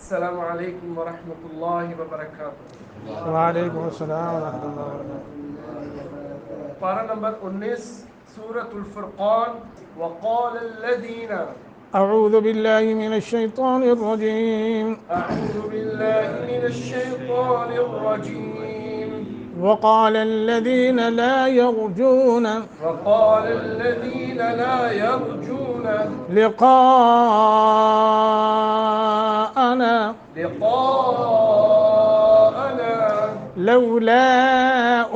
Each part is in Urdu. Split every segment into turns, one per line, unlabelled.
السلام علیکم ورحمۃ اللہ وبرکاتہ۔
وعلیکم السلام ورحمۃ اللہ وبرکاتہ۔
پارہ نمبر 19 سورۃ الفرقان۔ وقال الذین
اعوذ باللہ من الشیطان الرجیم۔
اعوذ باللہ من الشیطان الرجیم۔
وقال الذین لا یرجون
وقال الذین لا یرجون
لقاءنا
لقاءنا
لولا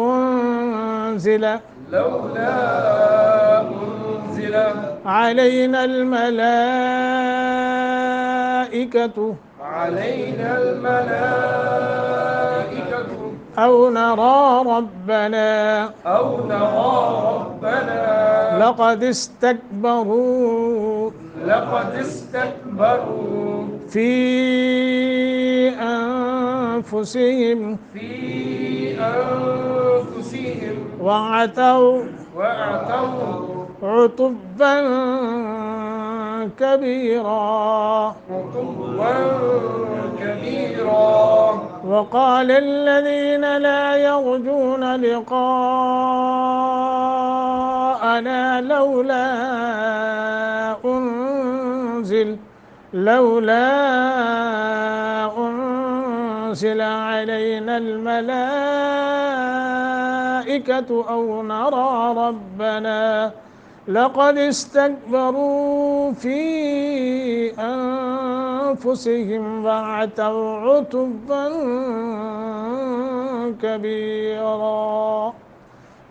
انزل علينا الملائكة أو نرى ربنا لقد استكبروا في أنفسهم وعتوا عتبا كبيرا وقال الذين لا يرجون لقاءنا لولا أنزل علينا الملائكة أو نرى ربنا لقد استكبروا في أنفسهم وعتوا عتبا كبيرا۔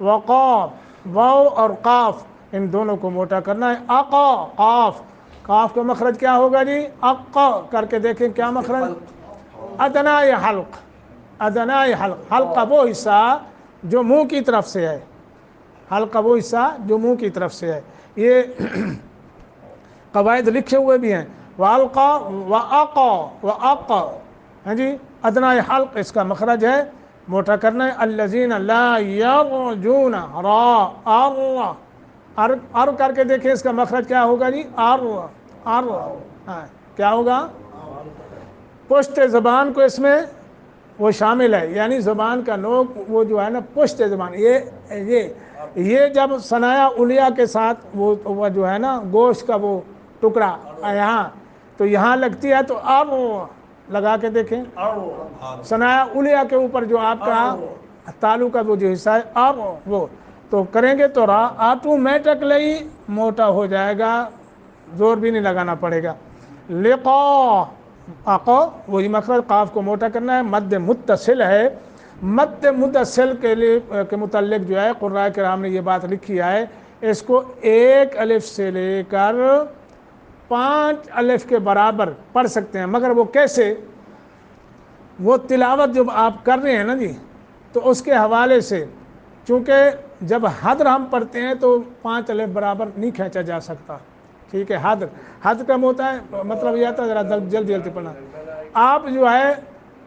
وقاف، واو اور قاف ان دونوں کو موٹا کرنا ہے۔ اقا، قاف، قاف کا مخرج کیا ہوگا جی؟ اقا کر کے دیکھیں کیا مخرج؟ ادنائے حلق، ادنائے حلق، حلقہ وہ حصہ جو منہ کی طرف سے ہے، حلقہ وہ حصہ جو منہ کی طرف سے ہے۔ یہ قواعد لکھے ہوئے بھی ہیں، وَأَلْقَى وَأَقَى وَأَقَى، ہاں جی، ادنائے حلق اس کا مخرج ہے، موٹا کرنا ہے۔ الَّذِينَ لَا يَرْجُونَ را ار کر کے دیکھیں اس کا مخرج کیا ہوگا جی؟ ار، ہاں کیا ہوگا؟ پشت زبان کو اس میں وہ شامل ہے، یعنی زبان کا نوک وہ جو ہے نا پشت زبان، یہ جب ثنایا علیہ کے ساتھ وہ جو ہے نا گوشت کا وہ ٹکڑا یہاں تو یہاں لگتی ہے، تو اب لگا کے دیکھیں ثنایا علیہ کے اوپر جو آپ کا تالو کا وہ جو حصہ ہے اب وہ تو کریں گے تو را آٹومیٹکلی موٹا ہو جائے گا، زور بھی نہیں لگانا پڑے گا۔ لقا، آقا وہی مخرج، قاف کو موٹا کرنا ہے، مد متصل ہے۔ مد متصل کے متعلق جو ہے قراء کرام نے یہ بات لکھی ہے، اس کو 1 الف سے لے کر 5 الف کے برابر پڑھ سکتے ہیں، مگر وہ کیسے؟ وہ تلاوت جب آپ کر رہے ہیں نا جی تو اس کے حوالے سے، چونکہ جب حدر ہم پڑھتے ہیں تو 5 الف برابر نہیں کھینچا جا سکتا، ٹھیک ہے، حد کم ہوتا ہے، مطلب یہ آتا ہے ذرا جلدی پڑھنا۔ آپ جو ہے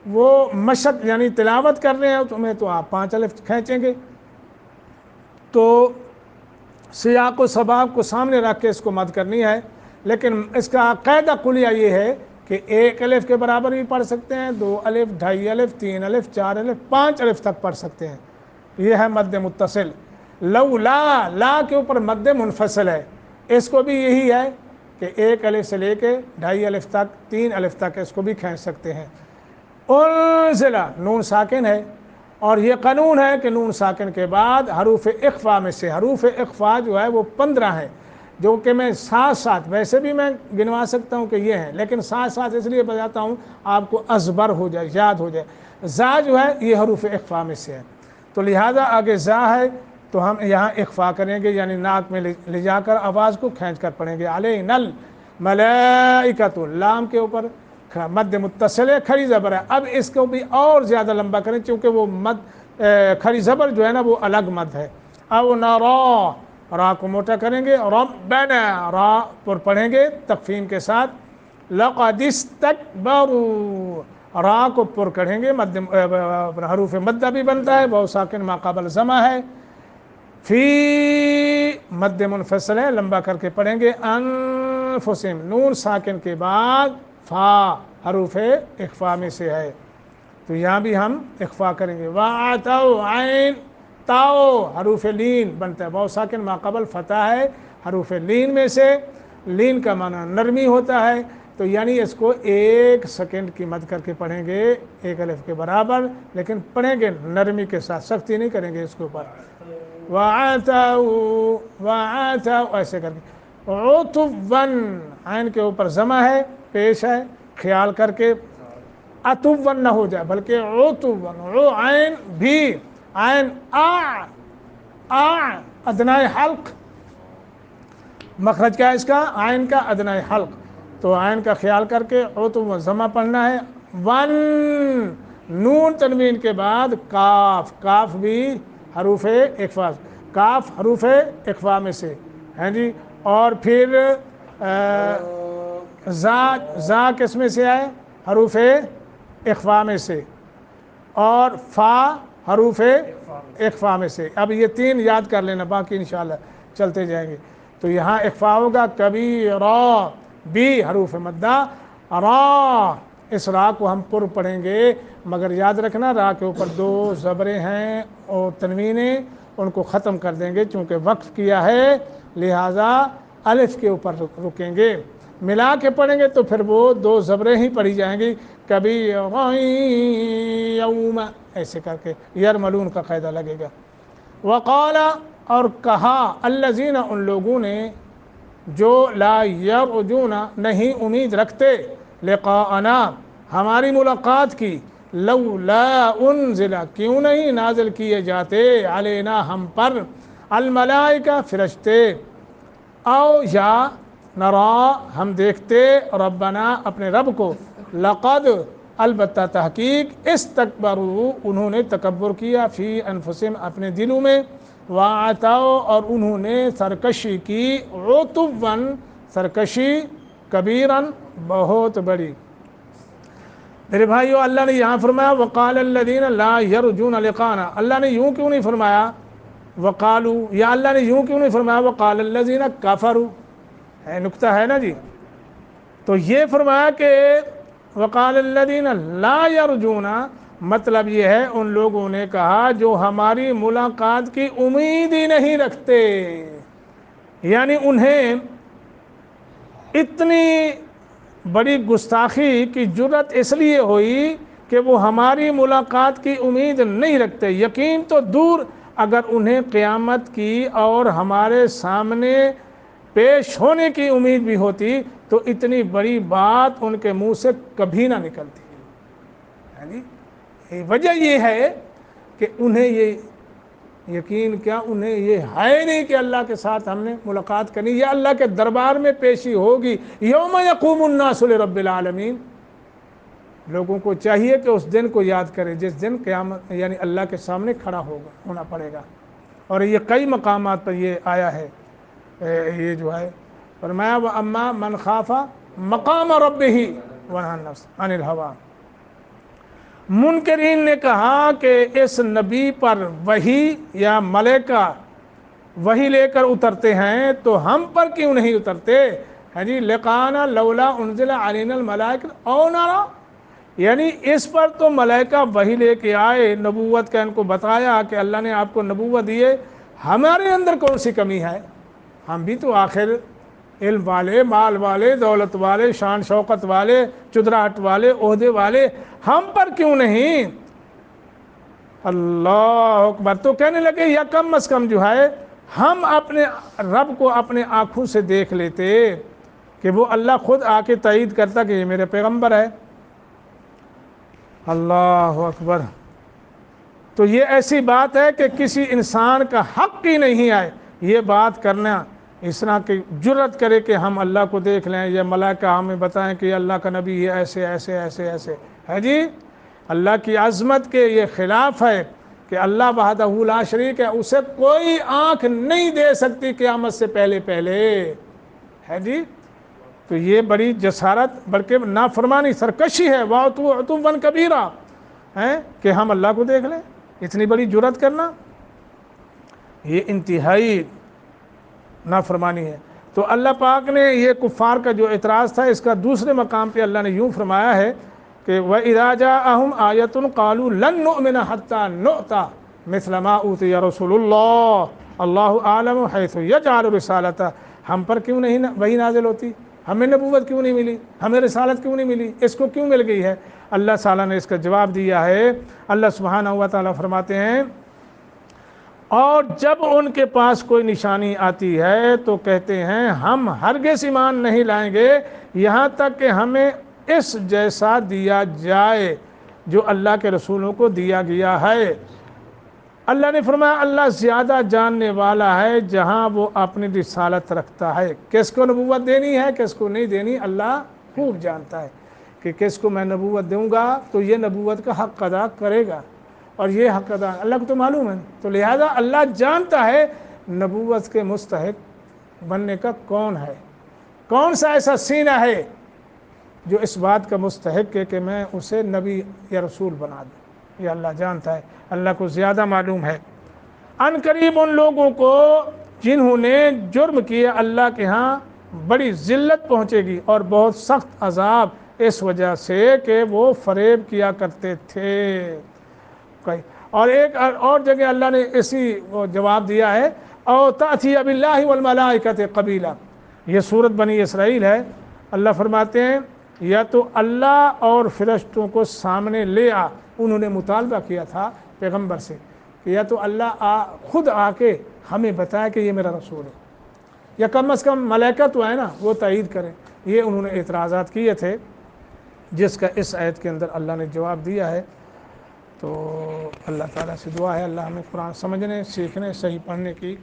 وہ مشق یعنی تلاوت کر رہے ہیں تو آپ 5 الف کھینچیں گے، تو سیاق و سباق کو سامنے رکھ کے اس کو مد کرنی ہے، لیکن اس کا قاعدہ کلیہ یہ ہے کہ 1 الف کے برابر بھی پڑھ سکتے ہیں، 2 الف، 2.5 الف، 3 الف، 4 الف، 5 الف تک پڑھ سکتے ہیں، یہ ہے مد متصل۔ لولا، لا کے اوپر مد منفصل ہے، اس کو بھی یہی ہے کہ 1 الف سے لے کے 2.5 الف تک، 3 الف تک اس کو بھی کھینچ سکتے ہیں۔ انزل، نون ساکن ہے، اور یہ قانون ہے کہ نون ساکن کے بعد حروف اخفا میں سے، حروف اخفا جو ہے وہ 15 ہیں، جو کہ میں ساتھ ساتھ ویسے بھی میں گنوا سکتا ہوں کہ یہ ہیں، لیکن ساتھ ساتھ اس لیے بتاتا ہوں آپ کو ازبر ہو جائے، یاد ہو جائے۔ زا جو ہے یہ حروف اخفا میں سے ہے، تو لہذا آگے زا ہے تو ہم یہاں اخفا کریں گے، یعنی ناک میں لے جا کر آواز کو کھینچ کر پڑھیں گے۔ علینا الملائکۃ، لام کے اوپر مد متصل ہے، کھڑی زبر ہے، اب اس کو بھی اور زیادہ لمبا کریں چونکہ وہ مد کھڑی زبر جو ہے نا وہ الگ مد ہے۔ او نرا، را کو موٹا کریں گے، ربنا، را پر پڑھیں گے تخفیم کے ساتھ۔ لقد استکبروا، را کو پر کریں گے، حروف مدہ بھی بنتا ہے، وہ ساکن ما قبل زمہ ہے۔ فی، مد منفصل ہے، لمبا کر کے پڑھیں گے۔ انفسہم، نون ساکن کے بعد فا، حروف اخفا میں سے ہے، تو یہاں بھی ہم اخفا کریں گے۔ وَآتَوْا عین تاؤ حروف لین بنتا ہے، واو ساکن ما قبل فتح ہے، حروف لین میں سے، لین کا معنی نرمی ہوتا ہے، تو یعنی اس کو 1 سیکنڈ کی مد کر کے پڑھیں گے، 1 الف کے برابر، لیکن پڑھیں گے نرمی کے ساتھ، سختی نہیں کریں گے اس کے اوپر۔ وَآتَوْا ایسے کر کے، عُتُوًّا عین کے اوپر ضمہ ہے، پیش ہے، خیال کر کے اتوًّا نہ ہو جائے بلکہ عُتُوًّا، عین بھی، عین ادنائے حلق، مخرج کیا ہے اس کا؟ عین کا ادنائے حلق، تو عین کا خیال کر کے عُتُوًّا ضمہ پڑھنا ہے۔ ون نون تنوین کے بعد کاف، کاف بھی حروف اخفا، کاف حروف اخفا میں سے ہیں جی، اور پھر زا کس میں سے آئے؟ حروف اخفا میں سے، اور فا حروف اخفا میں سے۔ اب یہ 3 یاد کر لینا، باقی انشاءاللہ چلتے جائیں گے۔ تو یہاں اخفا ہوگا کبیرا، بی حروف مدہ، را، اس را کو ہم پر پڑھیں گے، مگر یاد رکھنا را کے اوپر 2 زبریں ہیں اور تنوینیں، ان کو ختم کر دیں گے، چونکہ وقف کیا ہے لہٰذا الف کے اوپر رکیں گے، ملا کے پڑھیں گے تو پھر وہ 2 زبریں ہی پڑھی جائیں گی، کبھی یوم ایسے کر کے، یرملون کا قاعدہ لگے گا۔ وقال اور کہا، الذین ان لوگوں نے جو لا یرجون نہیں امید رکھتے، لقاءنا ہماری ملاقات کی، لولا انزل کیوں نہیں نازل کیے جاتے، علینا ہم پر، الملائکہ فرشتے، او یا نرا ہم دیکھتے، ربنا اپنے رب کو، لقد البتہ تحقیق، استکبروا انہوں نے تکبر کیا، فی انفسہم اپنے دلوں میں، وَعَتَوْا اور انہوں نے سرکشی کی، عُتُوًّا سرکشی، کبیراً بہت بڑی۔ میرے بھائیو، اللہ نے یہاں فرمایا وقال الذین لا یرجون لقاءنا، اللہ نے یوں کیوں نہیں فرمایا وقالو، یا اللہ نے یوں کیوں نہیں فرمایا وقال الذین کفروا، ہے نکتہ ہے نا جی، تو یہ فرمایا کہ وقال الذین لا یرجون، مطلب یہ ہے ان لوگوں نے کہا جو ہماری ملاقات کی امید ہی نہیں رکھتے، یعنی انہیں اتنی بڑی گستاخی کی جرت اس لیے ہوئی کہ وہ ہماری ملاقات کی امید نہیں رکھتے، یقین تو دور، اگر انہیں قیامت کی اور ہمارے سامنے پیش ہونے کی امید بھی ہوتی تو اتنی بڑی بات ان کے منہ سے کبھی نہ نکلتی، یعنی وجہ یہ ہے کہ انہیں یہ یقین کیا، انہیں یہ ہے نہیں کہ اللہ کے ساتھ ہم نے ملاقات کرنی، یا اللہ کے دربار میں پیشی ہوگی، یوم یقوم الناس لرب العالمین۔ لوگوں کو چاہیے کہ اس دن کو یاد کرے جس دن قیامت یعنی اللہ کے سامنے کھڑا ہونا پڑے گا، اور یہ کئی مقامات پر یہ آیا ہے، یہ جو ہے فرمایا وَأَمَّا مَنْ خَافَ مَقَامَ رَبِّهِ وَنَهَى النَّفْسَ عَنِ الْهَوَىٰ۔ منکرین نے کہا کہ اس نبی پر وحی یا ملائکہ وحی لے کر اترتے ہیں تو ہم پر کیوں نہیں اترتے، ہے جی، لقانا لولا انزل علینا الملائکۃ او نرا، یعنی اس پر تو ملائکہ وحی لے کے آئے، نبوت کا ان کو بتایا کہ اللہ نے آپ کو نبوت دیے، ہمارے اندر کون سی کمی ہے، ہم بھی تو آخر علم والے، مال والے، دولت والے، شان شوقت والے، چدراہٹ والے، عہدے والے، ہم پر کیوں نہیں، اللہ اکبر۔ تو کہنے لگے یا کم از کم جو ہے ہم اپنے رب کو اپنے آنکھوں سے دیکھ لیتے کہ وہ اللہ خود آ کے تائید کرتا کہ یہ میرے پیغمبر ہے، اللہ اکبر۔ تو یہ ایسی بات ہے کہ کسی انسان کا حق ہی نہیں ہے یہ بات کرنا، اس طرح کی جرت کرے کہ ہم اللہ کو دیکھ لیں، یا ملائکہ ہمیں بتائیں کہ اللہ کا نبی یہ ایسے ایسے ایسے ایسے ہے جی، اللہ کی عظمت کے یہ خلاف ہے کہ اللہ وحدہ لا شریک ہے، اسے کوئی آنکھ نہیں دے سکتی قیامت سے پہلے ہے جی، تو یہ بڑی جسارت بلکہ نافرمانی، سرکشی ہے، وَعُتُوًّا کبیرا ہے کہ ہم اللہ کو دیکھ لیں، اتنی بڑی جرت کرنا یہ انتہائی نافرمانی ہے۔ تو اللہ پاک نے یہ کفار کا جو اعتراض تھا اس کا دوسرے مقام پہ اللہ نے یوں فرمایا ہے کہ وَإِذَا جَاءَهُمْ آيَةٌ قَالُوا لَن نُؤْمِنَ حَتَّى نُؤْتَى مِثْلَ مَا أُوتِيَ رَسُولُ اللَّهِ اللَّهُ أَعْلَمُ حَيْثُ يَجْعَلُ رِسَالَتَهُ ہم پر کیوں نہیں وحی نازل ہوتی، ہمیں نبوت کیوں نہیں ملی، ہمیں رسالت کیوں نہیں ملی، اس کو کیوں مل گئی ہے؟ اللہ تعالیٰ نے اس کا جواب دیا ہے۔ اللہ سبحانہ و تعالیٰ فرماتے ہیں اور جب ان کے پاس کوئی نشانی آتی ہے تو کہتے ہیں ہم ہرگز ایمان نہیں لائیں گے یہاں تک کہ ہمیں اس جیسا دیا جائے جو اللہ کے رسولوں کو دیا گیا ہے۔ اللہ نے فرمایا اللہ زیادہ جاننے والا ہے جہاں وہ اپنی رسالت رکھتا ہے، کس کو نبوت دینی ہے کس کو نہیں دینی اللہ خوب جانتا ہے کہ کس کو میں نبوت دوں گا تو یہ نبوت کا حق ادا کرے گا اور یہ حق ادا اللہ کو تو معلوم ہے، تو لہذا اللہ جانتا ہے نبوت کے مستحق بننے کا کون ہے، کون سا ایسا سینہ ہے جو اس بات کا مستحق ہے کہ میں اسے نبی یا رسول بنا دوں، یہ اللہ جانتا ہے، اللہ کو زیادہ معلوم ہے۔ ان قریب ان لوگوں کو جنہوں نے جرم کیا اللہ کے ہاں بڑی ذلت پہنچے گی اور بہت سخت عذاب اس وجہ سے کہ وہ فریب کیا کرتے تھے۔ اور ایک اور جگہ اللہ نے اسی جواب دیا ہے او تأتی باللہ والملائکۃ قبیلا، یہ سورت بنی اسرائیل ہے۔ اللہ فرماتے ہیں یا تو اللہ اور فرشتوں کو سامنے لے آ، انہوں نے مطالبہ کیا تھا پیغمبر سے کہ یا تو اللہ خود آ کے ہمیں بتائے کہ یہ میرا رسول ہے، یا کم از کم ملائکہ تو ہے نا وہ تائید کریں، یہ انہوں نے اعتراضات کیے تھے جس کا اس آیت کے اندر اللہ نے جواب دیا ہے۔ تو اللہ تعالیٰ سے دعا ہے اللہ ہمیں قرآن سمجھنے، سیکھنے، صحیح پڑھنے کی